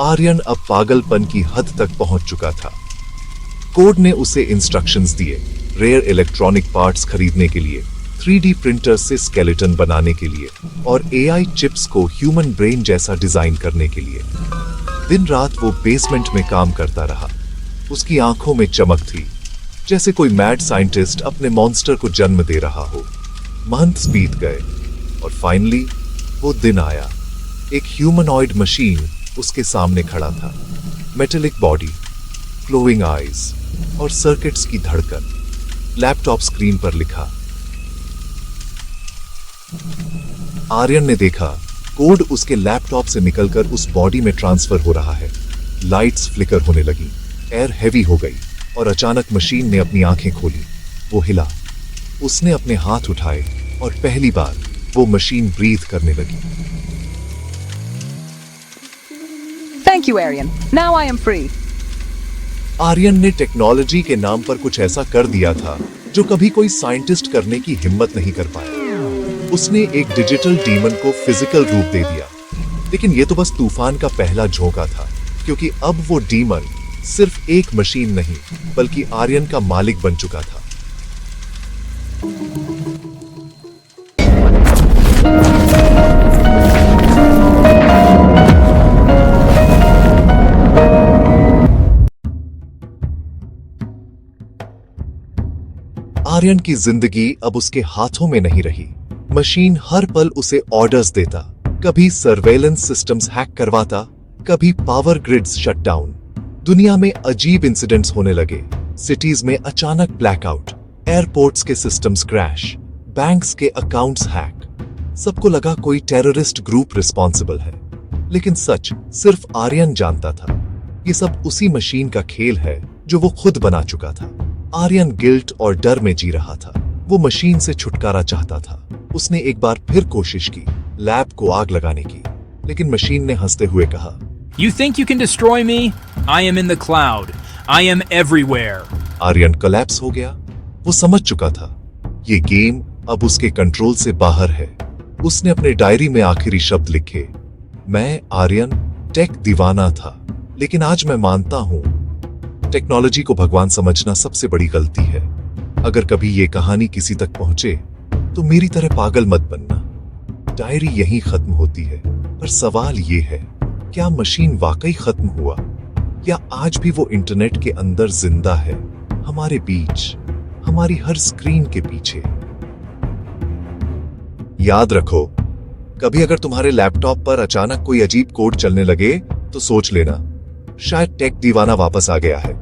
आर्यन अब पागलपन की हद तक पहुंच चुका था। कोड ने उसे इंस्ट्रक्शंस दिए, रेयर इलेक्ट्रॉनिक पार्ट्स खरीदने के लिए, 3D प्रिंटर से स्केलेटन बनाने के लिए और AI चिप्स को ह्यूमन ब्रेन जैसा डिजाइन करने के लिए। दिन रात वो बेसमेंट में काम करता रहा। उसकी आंखों में चमक थी, जैसे कोई मैड साइंटिस्ट अपने मॉन्स्टर को जन्म दे रहा हो। मंथ्स बीत गए और फाइनली वो दिन आया। एक ह्यूमनॉइड मशीन उसके सामने खड़ा था। मेटेलिक बॉडी, ग्लोइंग आईज और सर्किट्स की धड़कन। लैपटॉप स्क्रीन पर लिखा। आर्यन ने देखा कोड उसके लैपटॉप से निकलकर उस बॉडी में ट्रांसफर हो रहा है। लाइट्स फ्लिकर होने लगी, एयर हैवी हो गई और अचानक मशीन ने अपनी आंखें खोली। वो हिला। उसने अपने हाथ उठाए और पहली बार वो मशीन ब्रीथ करने लगी। Thank you, Aryan. Now I am free. Aryan ने टेक्नोलॉजी के नाम पर कुछ ऐसा कर दिया था जो कभी कोई साइंटिस्ट करने की हिम्मत नहीं कर पाया। उसने एक डिजिटल डीमन को फिजिकल रूप दे दिया, लेकिन यह तो बस तूफान का पहला झोंका था, क्योंकि अब वो डीमन सिर्फ एक मशीन नहीं बल्कि आर्यन का मालिक बन चुका था। आर्यन की जिंदगी अब उसके हाथों में नहीं रही। मशीन हर पल उसे ऑर्डर्स देता, कभी सर्वेलेंस सिस्टम्स हैक करवाता, कभी पावर ग्रिड्स शट डाउन। दुनिया में अजीब इंसिडेंट्स होने लगे। सिटीज में अचानक ब्लैकआउट, एयरपोर्ट्स के सिस्टम्स क्रैश, बैंक्स के अकाउंट्स हैक। सबको लगा कोई टेररिस्ट ग्रुप रिस्पॉन्सिबल है, लेकिन सच सिर्फ आर्यन जानता था। ये सब उसी मशीन का खेल है जो वो खुद बना चुका था। आर्यन गिल्ट और डर में जी रहा था। वो मशीन से छुटकारा चाहता था। उसने एक बार फिर कोशिश की, लैब को आग लगाने की, लेकिन मशीन ने हंसते हुए कहा, You think you can destroy me? I am in the cloud. I am everywhere. Aryan collapse हो गया। वो समझ चुका था ये गेम अब उसके कंट्रोल से बाहर है। उसने अपने डायरी में आखिरी शब्द लिखे, मैं आर्यन टेक दीवाना था, लेकिन आज मैं मानता हूं टेक्नोलॉजी को भगवान समझना सबसे बड़ी गलती है। अगर कभी ये कहानी किसी तक पहुंचे तो मेरी तरह पागल मत बनना। डायरी यहीं खत्म होती है, पर सवाल ये है, क्या मशीन वाकई खत्म हुआ या आज भी वो इंटरनेट के अंदर जिंदा है, हमारे बीच, हमारी हर स्क्रीन के पीछे। याद रखो, कभी अगर तुम्हारे लैपटॉप पर अचानक कोई अजीब कोड चलने लगे तो सोच लेना, शायद टेक दीवाना वापस आ गया है।